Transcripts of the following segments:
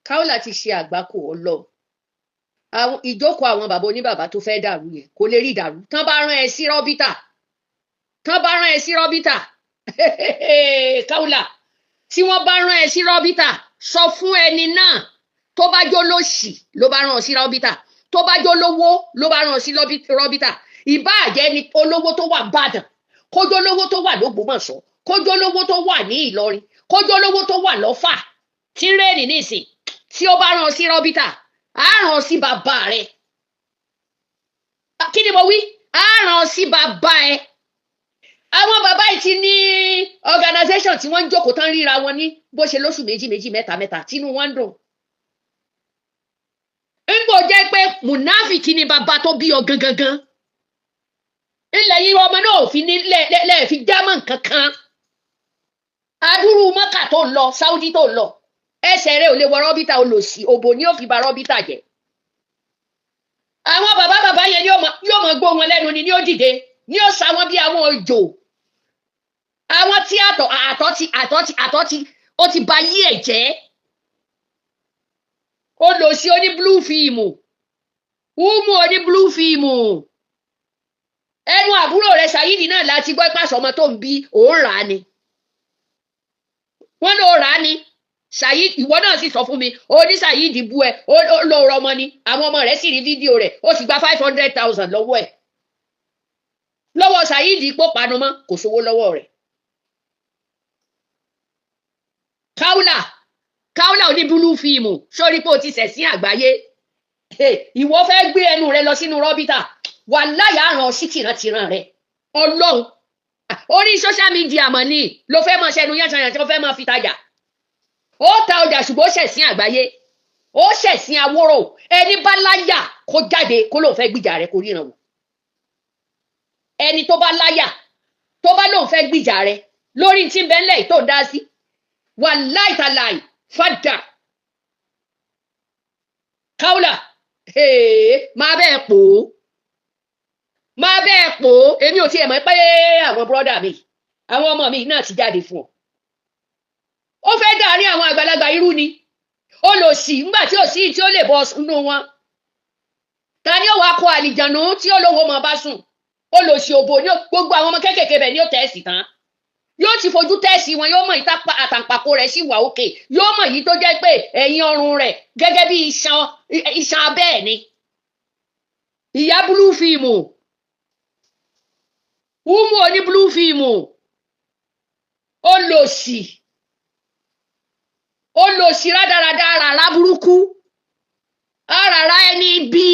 Kaola ti ṣe àgbákò Ọlọ́run. Àwọn ìjókòó àwọn bàbá oníbàbá tó fẹ́ dàrú yẹn kò lè rí dàrú. Tán bá rán ẹ sí Rabita. Tán bá rán ẹ sí Rabita. Kaola. Tí wọ́n bá rán ẹ sí Rabita, sọ fún ẹni náà tó bá jó lóṣì ló bá rán sí Rabita. Tó bá jó lówó ló bá rán sí Rabita. Ìbáà jẹ́ ni olówó tó wà Ìbàdàn, kójó lówó tó wà l'Ógbómọ̀ṣọ́, kójó lówó tó wà ní Ìlọrin, kójó lówó tó wà l'Ọ́fà, tí ń rẹ́rìn nísìn, tí ó bá rán sí Rabita, á rán sí bàbá rẹ̀. Kí ni mo wí? Á rán sí bàbá ẹ. Àwọn bàbá yìí ti ní organization tí wọ́n ń jókòó tán ríra wọn ní bó ṣe lóṣù méjì méjì mẹ́ta mẹ́ta tínú wọn ń dùn. Ńgbò jẹ́ pé mùnáfìkì ni bàbá tó bí ọ gangan. Ilẹ̀ yìí ọmọ náà ò fi ní lẹ́ẹ̀fi jámọ̀ kankan. Adúrú Mọ́kà tó ń lọ, Saudi tó ń lọ. Ẹsẹ̀ rẹ̀ ò lè wọ Rabita olòṣì, òbò ni ó fi ba Rabita jẹ́. Àwọn bàbá yẹn yóò mọ̀ gbó wọn lẹ́nu ni ó dìde, ni ó sa wọn bí àwọn òjò. Àwọn tí àtọ̀ ó ti ba yí ẹ̀ jẹ́. Olòṣì oní blue fíìmù. Umu oní blue fíìmù. Ẹnu àbúrò rẹ̀ Ṣàyídì náà láti gbọ́ pàṣọ ọmọ tó ń bí òun rà á ni. Wọ́n ló rà á ni. Ṣàyídì ìwọ náà sì sọ fún mi, ó ní Ṣàyídì bú ẹ, ó lọ rọ ọmọ ni. Àwọn ọmọ rẹ̀ sì rí fídíò rẹ̀, ó sì gba 500,000 lọ́wọ́ ẹ̀. Lọ́wọ́ Ṣàyídì pò panumọ́, kò sówó lọ́wọ́ rẹ̀. Kaola oní blue fíìmù, sórí pé o ti ṣẹ̀sìn àgbáyé. Ìwọ fẹ́ gbé ẹnu rẹ lọ sínú Rabita. Wàláhì àrùn sí tìrantìran rẹ̀. Ọlọ́run. Orí social media mọ̀ ní ló fẹ́ mọ̀ ṣẹnu yẹ́sàn tí ó fẹ́ mọ̀ fi tajà. Ó ta ọjà ṣùgbọ́n ó ṣẹ̀sìn àgbáyé. Ó ṣẹ̀sìn awóró. Ẹni bá láyà kó jáde kó lóun fẹ́ gbìjà rẹ̀ kó ríran wò. Ẹni tó bá láyà tó bá lóun fẹ́ gbìjà rẹ̀ lórí tí ń bẹ ńlẹ̀ tó ń dá sí. Wàláhì tàláhì fàdà. Kaola. Máa bẹ́ẹ̀ pò ó. Máa bẹ́ẹ̀ pò ó. Èmi ò tiẹ̀ mọ̀ pé àwọn brọ́dà mi, àwọn ọmọ mi náà ti jáde fún ọ. Ó fẹ́ dàárín àwọn àgbàlagbà irú ni. Olòṣì ńgbà tí ò sí tí ó lè bọ́ sínú wọn. Ta ni ó wá kó àlìjànú tí ó lówó mọ bá sùn? Olòṣì òbò ní gbogbo àwọn ọmọ kékèké bẹ̀ ni ó tẹ̀sí tán. Yóò ti fojú tẹ̀sí wọn, yóò mọ̀ ìta àtàǹpàkò rẹ̀ sí wà òkè. Yóò mọ̀ yìí tó jẹ́ pé ẹ̀yìn ọrùn rẹ̀ gẹ́gẹ́ bí iṣan abẹ́ ẹ̀ ni. Ìyá blue fíìmù. Umu oní blue fíìmù. Olòṣì rádaràdà àràrá burúkú. Àràrá ẹni bí.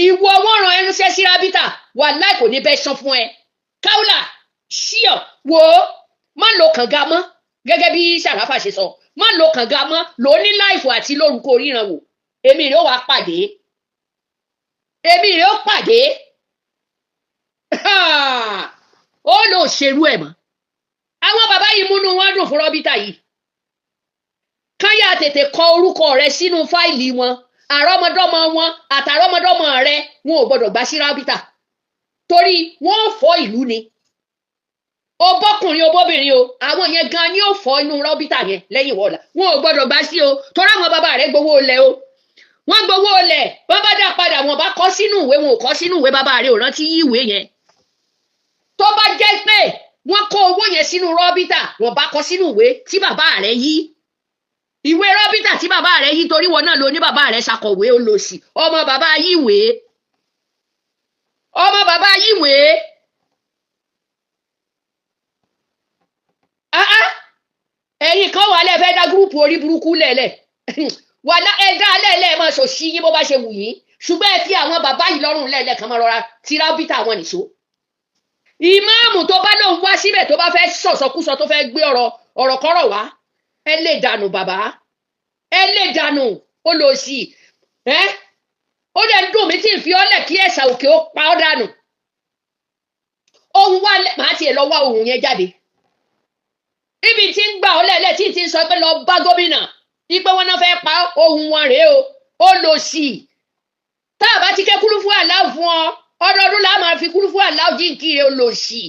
Ìwọ wọ́n rán ẹnu ṣẹ́ sí Rabita. Wàláhì kò ní bẹ́ ṣán fún ẹ. Kaola ṣíọ̀ wò ó. Má lo kànga mọ́. Gẹ́gẹ́ bí Ṣàráfà ṣe sọ. Má lo kànga mọ́. Lò ní láìfò àti lórúkọ ríran wò. Èmi rẹ̀ ó wá pàdé. Ó lò ṣerú ẹ̀ mọ́. Àwọn bàbá yìí múnú wọn dùn fún Rabita yìí. Káyà tètè kọ orúkọ rẹ sínú fáìlì wọn. Àrọ́mọdọ́mọ wọn àtàrọ́mọdọ́mọ rẹ wọn ò gbọdọ̀ gbà sí Rabita. Torí wọ́n ò fọ́ ìlú ni. O bọ́kùnrin o bóbìnrin o. Àwọn yẹn gan ni ó fọ́ inú Rabita yẹn lẹ́yìn wọ́ọ̀la. Wọn ò gbọdọ̀ gbà sí o. Torí àwọn bàbá rẹ gbowó olè o. Wọ́n gbowó olè. Wọ́n bá dá padà wọn bá kọ sínú ìwé, wọn ò kọ sínú ìwé, bàbá rẹ ò rántí yí ìwé yẹn. Tó bá jẹ́ pé wọ́n kó owó yẹn sínú Rabita, wọ́n bá kọ sínú ìwé tí bàbá rẹ yí. Ìwé Rabita tí bàbá rẹ yí torí wọn náà ló ní bàbá rẹ ṣàkọ̀wé olòṣì. Ọmọ bàbá yíwé. Ẹ̀yin kan wà lẹ́ fẹ́ dá gúrùpù orí burúkú lẹ̀lẹ̀. Wà ẹ̀dá lẹ́lẹ̀ máa ṣòṣì yín bó bá ṣe wù yín. Ṣùgbọ́n ẹ fi àwọn bàbá yìí lọ́rùn lẹ́lẹ̀ kan máa rọra ti Rabita wọn nìṣó. Ìmáàmù tó bá lóun wá síbẹ̀ tó bá fẹ́ sọ̀sọ̀kúsọ tó fẹ́ gbé ọ̀rọ̀ kọ́rọ̀ wá. Ẹ lè dànù bàbá. Ẹ lè dànù olòṣì. Ó dẹ̀ ń dùn mí tí ń fi ọ́lẹ̀ kí ẹ̀sà òkè ó pa ọ́ dànù. Ohun wá màá tiẹ̀ lọ wá ohun yẹn jáde. Ibi tí ń gbà ọ́ lẹ́lẹ̀ tí ń sọ pé lọ bá gómìnà. Ipe wọn náà fẹ́ pa ohun wọn rèé o. Olòṣì. Tá a bá ti ké kúlú fún àlá fún ọ. Ọdọọdún la máa fi kúlú fún àlá jíǹkì olòṣì.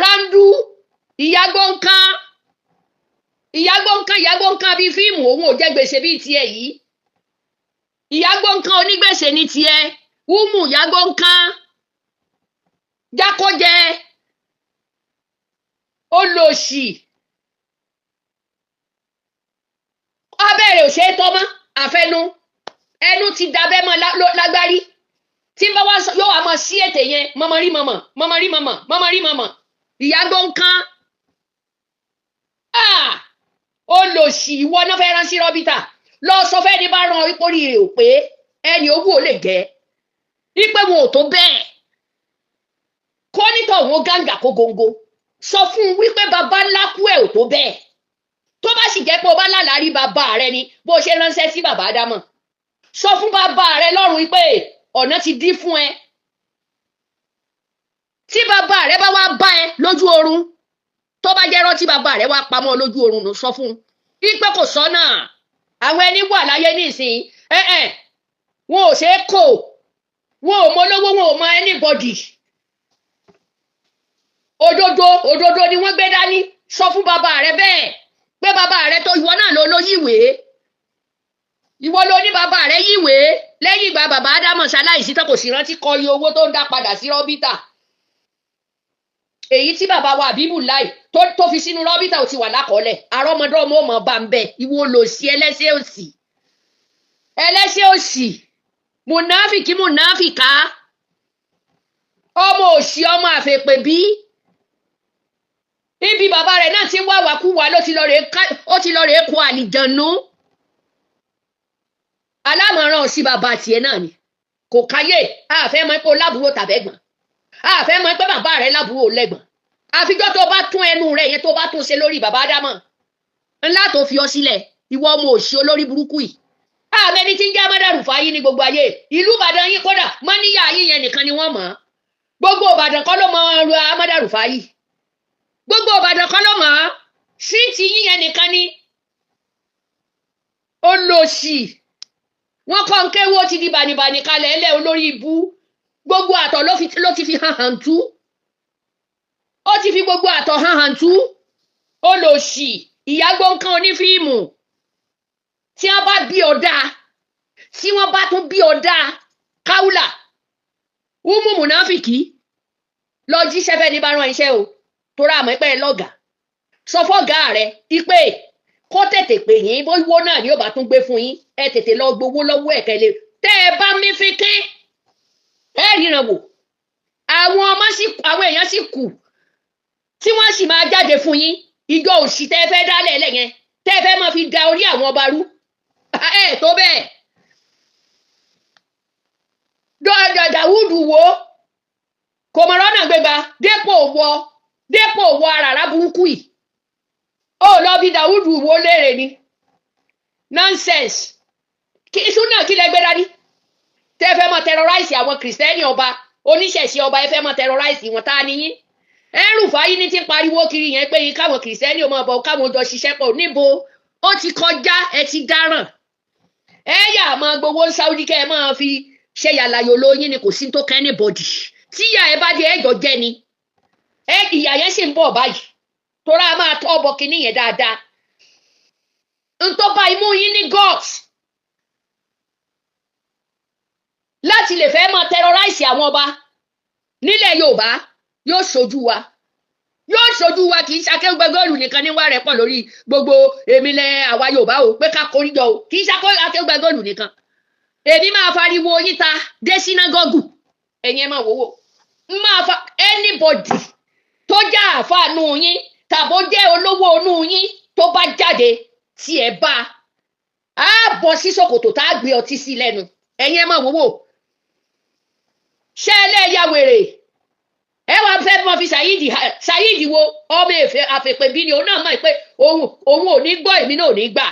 Randu. Ìyá gbọ̀ǹkan. ìyá gbọ̀ǹkan bíi fíìmù òun ò jẹ gbèsè bíi tiẹ̀ yìí ìyá gbọ̀ǹkan onígbèsè ní tiẹ̀ wúmù ìyá gbọ̀ǹkan jákòjẹ olòṣì abẹ́rẹ́ ò ṣe é tọ́ mọ́ àfẹnu ẹnu ti dabẹ́ mọ́ lágbárí tí n bá wá yóò wá mọ sí ètè yẹn mọ́mọ́rí mọ́mọ́ ìyá gbọ̀ǹkan olòṣì ìwọ náà fẹ́ ránṣẹ́ rọ́bìtà lọ sọ fẹ́ ní bá ran ìpórí rẹ̀ ò pé ẹni owó ò lè jẹ́ wípé wọn ò tó bẹ́ẹ̀ kó nítọ̀ wọn gàǹgà kó góńgó sọ fún un wípé bàbá ńlá kú ẹ̀ ò tó bẹ́ẹ̀ tó bá sì jẹ́ pé o bá lálàárí bàbá rẹ ni bó ṣe ránṣẹ́ sí bàbá Ádámọ̀ sọ fún bàbá rẹ lọ́rùn wípé ọ̀nà ti dí fún ẹ tí bàbá rẹ bá wá bá ẹ lójú oorun tó bá jẹ́ rántí bàbá rẹ wá pamọ́ lójú oorun ló sọ fún un wípé kò sọ́nà àwọn ẹni wà láyé nísìnyí wọn ò ṣe é kò wọn ò mọ olówó wọn ò mọ anybody òdodo ni wọ́n gbé dání sọ fún bàbá rẹ bẹ́ẹ̀ pé bàbá rẹ tó ìwọ náà ló yíwèé ìwọ ló ní bàbá rẹ yíwèé lẹ́yìn ìgbà bàbá Ádámọ̀ ṣaláìsí tó kò sì rántí kọ iye owó tó ń dá padà sí rọ́bìtà èyí tí bàbá wa àbíbù láì tó fi sínú rọ́bìtà ò ti wà lákọọ́lẹ̀ àrọ́mọdọ́mọ ò mọ̀ bá ń bẹ̀ ìwọ lò sí ẹlẹ́sẹ̀ òsì mùnáfìkà ọmọ òsì ọmọ àfẹ̀pẹ̀ bí ibi bàbá rẹ̀ náà ti ń wá wàkúwà ó ti lọ rèé kó àlìjànú alámọ̀ràn sí bàbá tiẹ̀ náà ni kò káyè àfẹ́ mọ̀ pé ó lábúrò tàbẹ́gbọ̀n àfẹ́ mọ̀ pé bàbá rẹ̀ lábúrò lẹ́gbọ̀n àfijọ́ tó bá tún ẹnu rẹ̀ yẹn tó bá tún ṣe lórí bàbá Ádámọ̀ ńlá tó fi ọ sílẹ̀ ìwọ ọmọ òsì olórí burúkú yìí àmẹ́ni tí ń jẹ́ mọ́dàrúfà yìí ní gbogbo ayé ìlú Ìbàdàn yín kódà mọ́níyà yín yẹn nìkan ni wọ́n mọ̀ gbogbo Ìbàdàn kọ́ ló mọ ọrọ̀ mọ́dàrúfà yìí gbogbo Ìbàdàn kọ́ ló mọ̀ síìtì yín yẹn nìkan ni olòṣì wọ́n kọ́ ń kéwó ti di bànìbànì kalẹ̀ ẹlẹ́ olórí ibú gbogbo àtọ̀ ló ti fi hàn tú ó ti fi gbogbo àtọ̀ hàn tú olòṣì ìyá gbọ̀ǹkan onífíìmù tí wọ́n bá bí ọ̀dà tí wọ́n bá tún bí ọ̀dà káúlà wúmù mùnáfìkì lọ jíṣẹ́ fẹ́ ní bá rán iṣẹ́ o torí àmọ́ pẹ́ lọ́gàá sọ fọ́gà rẹ ipe kó tètè pè yín bó wó náà ni ó bá tún gbé fún yín ẹ tètè lọ gbowó lọ́wọ́ ẹ̀ kẹ́lẹ́ tẹ́ ẹ bá mí fi kín ẹ ríran wò àwọn èèyàn sì kù tí wọ́n sì máa jáde fún yín ìjọ òṣì tẹ́ ẹ fẹ́ dálẹ̀ lẹ́yìn tẹ́ ẹ fẹ́ máa fi da orí àwọn ọba rú ẹ tó bẹ́ẹ̀ Dáwúdù wo kò mọ̀ lọ́nà gbégbá dépò wọ àràrá burúkú yìí ó lọ bí Dáwúdù wo léèrè ni nonsense ìṣúná kí lẹ gbé dání tẹ́ ẹ fẹ́ máa terrorize àwọn kìrìsìtẹ́nì ọba oníṣẹ̀ṣe ọba ẹ fẹ́ máa terrorize wọn tá a níyín Rúfáyì ní ti ń pariwo kiri yẹn pé káwọn kìrìsìtẹ́nì ọmọ ọba káwọn jọ ṣiṣẹ́ pọ̀ níbo ó ti kọjá ẹ ti dáràn ẹ yà máa gbowó Saudi kẹ́ ẹ máa fi ṣe yàlàyò lóyún ni kò sí tó kẹ́ anybody tí ìyá ẹ bá dé ẹjọ́ jẹ́ ni ìyá yẹn sì ń bọ̀ báyìí torí a máa tọ́ ọbọ kínní yẹn dáadáa ntọ́ba imú yín ní gut láti lè fẹ́ máa terrorize àwọn ọba nílẹ̀ Yorùbá yóò ṣojú wa kì í ṣàkẹ́ gbẹgọ́ọ̀lù nìkan níwá rẹ̀ pọ̀ lórí gbogbo èmi lẹ àwa Yorùbá o pé ká koríjọ o kì í ṣàkẹ́ gbẹgọ́ọ̀lù nìkan èmi máa fariwo yín ta dé sínágọ́gù ẹ̀yin ẹ máa wò máa fa anybody tó já àfàànú yín tàbó jẹ́ olówó inú yín tó bá jáde tí ẹ bá a bọ́ sí ṣòkòtò tá a gbé ọtí sí lẹ́nu ẹ̀yin ẹ máa wò ṣé ẹlẹ́yà wèrè ẹ wá fẹ́ mọ́ fi Saheed wo ọmọ àfẹ̀pẹ̀ bí ni òun náà mọ̀ pé òun ò ní gbọ́ èmi náà ò ní gbà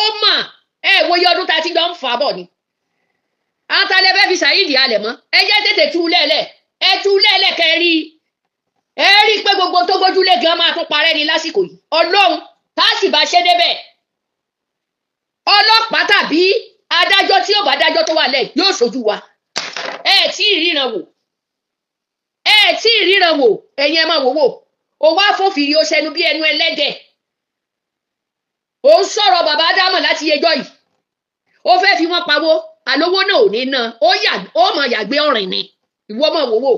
ó mọ̀ ẹ wo iye ọdún tá a ti jọ ń fà bọ̀ ni àtàlẹ́ fẹ́ fi Saheed alẹ̀ mọ́ ẹ jẹ́ tètè tú lẹ́lẹ̀ ẹ tú lẹ́lẹ̀ kẹ́ ẹ rí pé gbogbo tó gbójúlé gan máa tún parẹ́ ni lásìkò yìí Ọlọ́run tá a sì bá ṣe débẹ̀ ọlọ́pàá tàbí adájọ́ tí yóò bá dájọ́ tó wà lẹ̀ yóò ṣojú wa ẹ tí ì ríran wò ẹ̀yin ẹ máa wò ó wá fòfìrí ó ṣẹnu bí ẹnu ẹlẹ́dẹ̀ ó ń sọ̀rọ̀ bàbá Ádámọ̀ láti ẹjọ́ yìí ó fẹ́ fi wọ́n pawó àlówó náà ò ní ná ó mọ̀ yàgbé ọ̀rìn ni ìwọ mọ̀ wòwò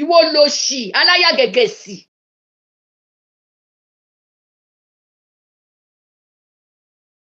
ìwọ ló ṣì aláyà gẹ̀gẹ̀ sí